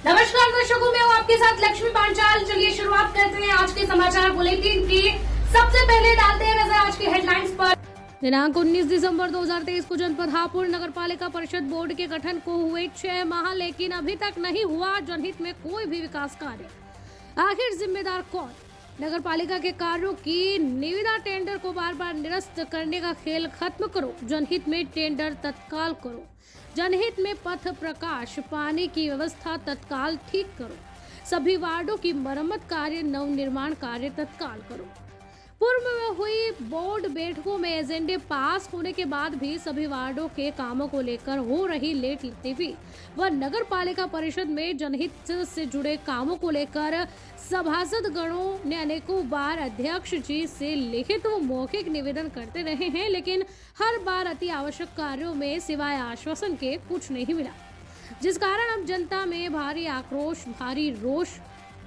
नमस्कार दर्शकों, मैं हूँ आपके साथ लक्ष्मी पांचाल। चलिए शुरुआत करते हैं आज के समाचार बुलेटिन की। सबसे पहले डालते हैं नजर आज की हेडलाइंस पर। दिनांक 19 दिसंबर 2023 को जनपद हापुड़ नगर पालिका परिषद बोर्ड के गठन को हुए 6 माह, लेकिन अभी तक नहीं हुआ जनहित में कोई भी विकास कार्य। आखिर जिम्मेदार कौन? नगर पालिका के कार्यों की निविदा टेंडर को बार बार निरस्त करने का खेल खत्म करो। जनहित में टेंडर तत्काल करो। जनहित में पथ प्रकाश, पानी की व्यवस्था तत्काल ठीक करो। सभी वार्डों की मरम्मत कार्य, नवनिर्माण कार्य तत्काल करो। पूर्व में हुई बोर्ड बैठकों में एजेंडे पास होने के बाद भी सभी वार्डों के कामों को लेकर हो रही लेट टीवी व नगर पालिका परिषद में जनहित से जुड़े कामों को लेकर सभासद गणों ने अनेकों बार अध्यक्ष जी से लिखित व मौखिक निवेदन करते रहे हैं, लेकिन हर बार अति आवश्यक कार्यों में सिवाय आश्वासन के कुछ नहीं मिला, जिस कारण अब जनता में भारी आक्रोश, भारी रोष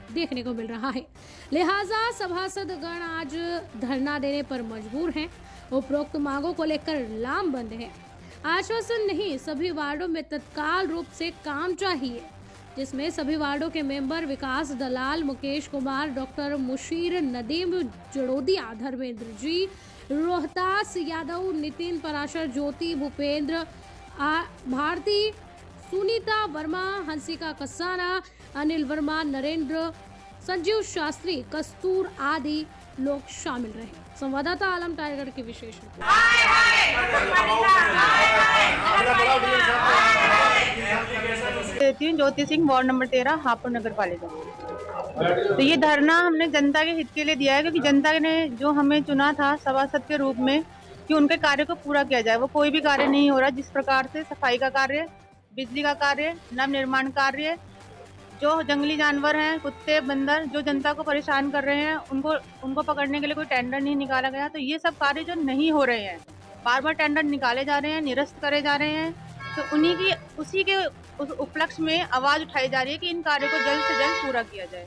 देखने को मिल रहा है। लिहाजा सभासद गण आज धरना देने पर मजबूर हैं। उपरोक्त मांगों को लेकर लामबंद है। आश्वासन नहीं, सभी वार्डों में तत्काल रूप से काम चाहिए, जिसमें सभी वार्डों के मेंबर विकास दलाल, मुकेश कुमार, डॉक्टर मुशीर, नदीम जड़ोदिया, धर्मेंद्र जी, रोहतास यादव, नितिन पराशर, ज्योति, भूपेंद्र, भारती, सुनीता वर्मा, हंसिका कसाना, अनिल वर्मा, नरेंद्र, संजीव शास्त्री, कस्तूर आदि लोग शामिल रहे। संवाददाता आलम टाइगर की विशेष report. Jyoti Singh, ward number 13, Hapur नगर पालिका। तो ये धरना हमने जनता के हित के लिए दिया है, क्योंकि जनता ने जो हमें चुना था सभासद के रूप में कि उनके कार्य को पूरा किया जाए, वो कोई भी कार्य नहीं हो रहा। जिस प्रकार से सफाई का कार्य, बिजली का कार्य, नव निर्माण कार्य, जो जंगली जानवर हैं, कुत्ते, बंदर, जो जनता को परेशान कर रहे हैं, उनको पकड़ने के लिए कोई टेंडर नहीं निकाला गया। तो ये सब कार्य जो नहीं हो रहे हैं, बार बार टेंडर निकाले जा रहे हैं, निरस्त करे जा रहे हैं। तो उसी के उस उपलक्ष्य में आवाज उठाई जा रही है कि इन कार्यों को जल्द से जल्द पूरा किया जाए।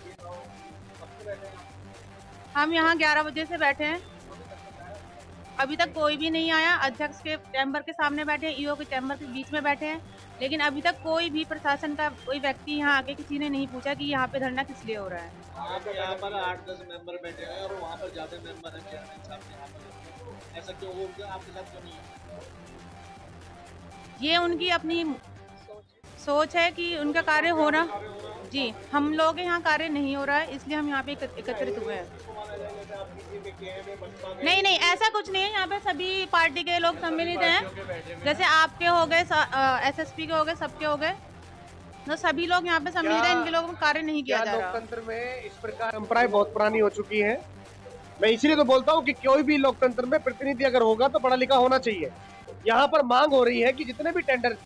हम यहाँ 11 बजे से बैठे हैं, अभी तक कोई भी नहीं आया। अध्यक्ष के चैम्बर के सामने बैठे हैं, ईओ के चैम्बर के बीच में बैठे हैं, लेकिन अभी तक कोई भी प्रशासन का कोई व्यक्ति यहाँ आके किसी ने नहीं पूछा कि यहाँ पे धरना किस लिए हो रहा है। यहाँ पर 8-10 मेंबर बैठे हैं और वहाँ पर ज्यादा मेंबर हैं, चेयरमैन साहब यहाँ पर, ऐसा क्यों हो गया? आपके साथ क्यों नहीं है? ये उनकी अपनी सोच है कि उनका कार्य हो रहा। जी, हम लोग यहाँ कार्य नहीं हो रहा है, इसलिए हम यहाँ पे एकत्रित हुए हैं। नहीं, ऐसा कुछ नहीं है। यहाँ पे सभी पार्टी के लोग सम्मिलित हैं, जैसे आपके हो गए, एसएसपी के हो गए, सबके हो गए, तो सभी लोग यहाँ पे सम्मिलित हैं। इनके लोगों को कार्य नहीं किया जा रहा। लोकतंत्र में इस प्रकार परंपराएं बहुत पुरानी हो चुकी हैं। मैं इसीलिए तो बोलता हूँ कि कोई भी लोकतंत्र में प्रतिनिधि अगर होगा तो पढ़ा लिखा होना चाहिए। यहाँ पर मांग हो रही है कि जितने भी टेंडर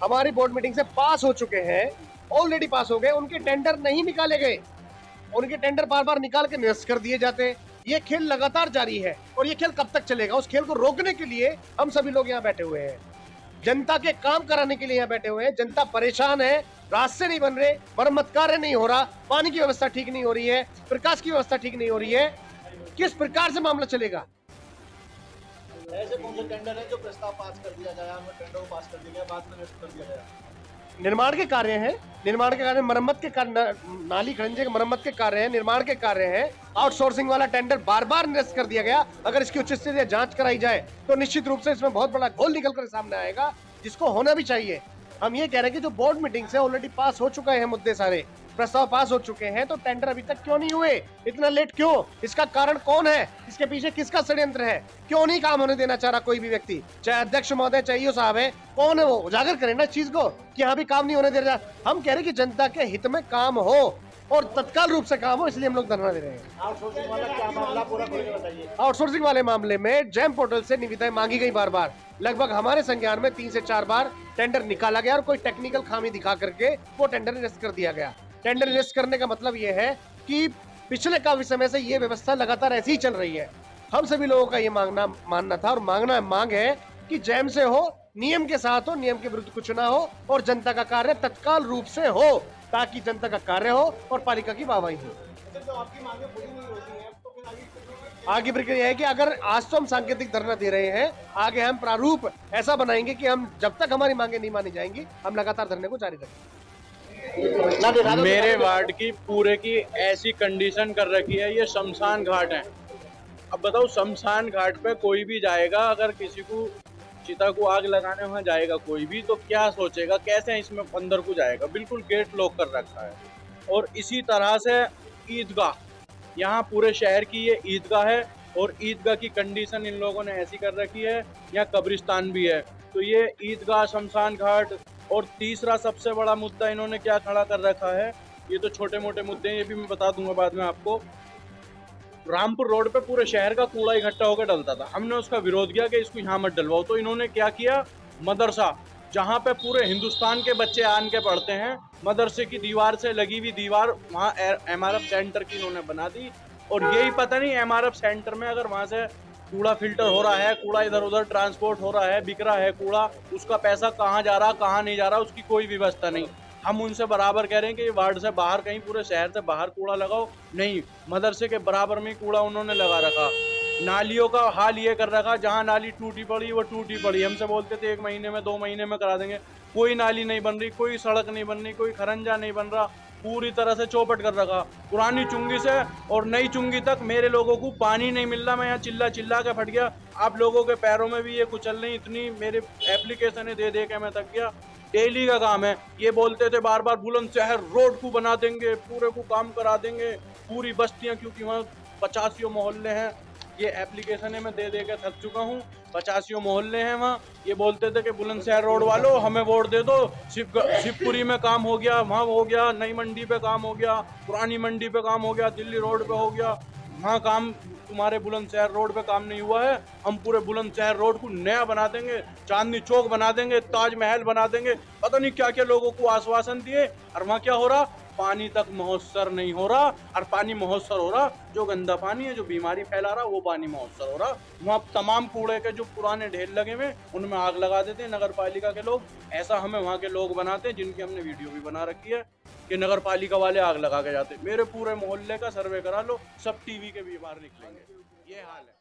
हमारी बोर्ड मीटिंग से पास हो चुके हैं, ऑलरेडी पास हो गए, उनके टेंडर नहीं निकाले गए। उनके टेंडर बार बार निकाल के निरस्त कर दिए जाते हैं। ये खेल लगातार जारी है और ये खेल कब तक चलेगा? उस खेल को रोकने के लिए हम सभी लोग यहाँ बैठे हुए हैं, जनता के काम कराने के लिए यहाँ बैठे हुए हैं। जनता परेशान है, रास्ते नहीं बन रहे, मरम्मत कार्य नहीं हो रहा, पानी की व्यवस्था ठीक नहीं हो रही है, प्रकाश की व्यवस्था ठीक नहीं हो रही है। किस प्रकार से मामला चलेगा? ऐसे कौन से टेंडर है जो प्रस्ताव पास कर दिया गया, टेंडर को पास कर दिया गया, बाद में निरस्त कर दिया गया? निर्माण के कार्य हैं, निर्माण के कार्य, मरम्मत के कार्य, नाली खंजे के मरम्मत के कार्य हैं, निर्माण के कार्य हैं। आउटसोर्सिंग वाला टेंडर बार बार निरस्त कर दिया गया। अगर इसकी उचित से जांच कराई जाए तो निश्चित रूप से इसमें बहुत बड़ा घोल निकल कर सामने आएगा, जिसको होना भी चाहिए। हम ये कह रहे हैं कि जो बोर्ड मीटिंग से ऑलरेडी पास हो चुके हैं, मुद्दे सारे प्रस्ताव पास हो चुके हैं, तो टेंडर अभी तक क्यों नहीं हुए? इतना लेट क्यों? इसका कारण कौन है? इसके पीछे किसका षड्यंत्र है? क्यों नहीं काम होने देना चाह रहा कोई भी व्यक्ति? चाहे अध्यक्ष महोदय, चाहे ईओ साहब है, कौन है वो? उजागर करें ना इस चीज को कि यहाँ भी काम नहीं होने दे रहा। हम कह रहे हैं कि जनता के हित में काम हो और तत्काल रूप से काम हो, इसलिए हम लोग धरना दे रहे हैं। आउटसोर्सिंग वाला क्या मामला पूरा खोल के बताइए। आउटसोर्सिंग वाले मामले में जैम पोर्टल से निविदाएं मांगी गई बार बार। लगभग हमारे संज्ञान में 3 से 4 बार टेंडर निकाला गया और कोई टेक्निकल खामी दिखा करके वो टेंडर निरस्त कर दिया गया। टेंडर निरस्त करने का मतलब ये है कि पिछले काफी समय से ये व्यवस्था लगातार ऐसी ही चल रही है। हम सभी लोगों का ये मानना था और मांग है कि जैम से हो, नियम के साथ हो, नियम के विरुद्ध कुछ ना हो और जनता का कार्य तत्काल रूप से हो, ताकि जनता का कार्य हो और पालिका की वाहवाही हो। तो आपकी मांगें पूरी नहीं होती हैं तो फिर आगे प्रक्रिया है कि अगर आज तो हम सांकेतिक धरना दे रहे हैं, आगे हम प्रारूप ऐसा बनाएंगे कि हम जब तक हमारी मांगे नहीं मानी जाएंगी, हम लगातार धरने को जारी रखेंगे। ना दिखा दो, मेरे वार्ड की पूरे की ऐसी कंडीशन कर रखी है, ये शमशान घाट है। अब बताओ, शमशान घाट पे कोई भी जाएगा, अगर किसी को चिता को आग लगाने वहां जाएगा कोई भी, तो क्या सोचेगा, कैसे इसमें अंदर को जाएगा? बिल्कुल गेट लॉक कर रखा है। और इसी तरह से ईदगाह, यहाँ पूरे शहर की ये ईदगाह है, और ईदगाह की कंडीशन इन लोगों ने ऐसी कर रखी है, यहाँ कब्रिस्तान भी है। तो ये ईदगाह, शमशान घाट, और तीसरा सबसे बड़ा मुद्दा इन्होंने क्या खड़ा कर रखा है, ये तो छोटे मोटे मुद्दे हैं, ये भी मैं बता दूंगा बाद में आपको। रामपुर रोड पे पूरे शहर का कूड़ा इकट्ठा होकर डलता था, हमने उसका विरोध किया कि इसको यहाँ मत डलवाओ। तो इन्होंने क्या किया, मदरसा, जहाँ पे पूरे हिंदुस्तान के बच्चे आन के पढ़ते हैं, मदरसे की दीवार से लगी हुई दीवार वहाँ MRF सेंटर की इन्होंने बना दी। और यही पता नहीं MRF सेंटर में अगर वहाँ से कूड़ा फिल्टर हो रहा है, कूड़ा इधर उधर ट्रांसपोर्ट हो रहा है, बिक रहा है कूड़ा, उसका पैसा कहाँ जा रहा, कहाँ नहीं जा रहा, उसकी कोई व्यवस्था नहीं। हम उनसे बराबर कह रहे हैं कि वार्ड से बाहर, कहीं पूरे शहर से बाहर कूड़ा लगाओ, नहीं, मदरसे के बराबर में कूड़ा उन्होंने लगा रखा। नालियों का हाल ये कर रखा, जहाँ नाली टूटी पड़ी वो टूटी पड़ी। हमसे बोलते थे 1 महीने में 2 महीने में करा देंगे, कोई नाली नहीं बन रही, कोई सड़क नहीं बन रही, कोई खरंजा नहीं बन रहा, पूरी तरह से चौपट कर रखा। पुरानी चुंगी से और नई चुंगी तक मेरे लोगों को पानी नहीं मिल रहा। मैं यहाँ चिल्ला चिल्ला के फट गया, आप लोगों के पैरों में भी ये कुचल नहीं, इतनी मेरे एप्लीकेशन दे दे के मैं थक गया। डेली का काम है, ये बोलते थे बार बार बुलंदशहर रोड को बना देंगे, पूरे को काम करा देंगे, पूरी बस्तियां, क्योंकि वहाँ 85 मोहल्ले हैं, ये एप्लीकेशन है मैं दे दे के थक चुका हूँ। 85 मोहल्ले हैं वहाँ, ये बोलते थे कि बुलंदशहर रोड वालों हमें वोट दे दो, शिवपुरी में काम हो गया, वहाँ हो गया, नई मंडी पे काम हो गया, पुरानी मंडी पे काम हो गया, दिल्ली रोड पे हो गया, वहाँ काम, तुम्हारे बुलंदशहर रोड पे काम नहीं हुआ है, हम पूरे बुलंदशहर रोड को नया बना देंगे, चांदनी चौक बना देंगे, ताजमहल बना देंगे, पता नहीं क्या क्या लोगों को आश्वासन दिए। और वहाँ क्या हो रहा, पानी तक महोत्सर नहीं हो रहा, और पानी महोत्सर हो रहा, जो गंदा पानी है, जो बीमारी फैला रहा, वो पानी महोत्सर हो रहा। वहाँ तमाम कूड़े के जो पुराने ढेर लगे हुए उनमें आग लगा देते हैं नगर पालिका के लोग। ऐसा हमें वहाँ के लोग बनाते हैं, जिनकी हमने वीडियो भी बना रखी है कि नगर पालिका वाले आग लगा के जाते। मेरे पूरे मोहल्ले का सर्वे करा लो, सब टीवी के भी बाहर निकलेंगे, ये हाल है।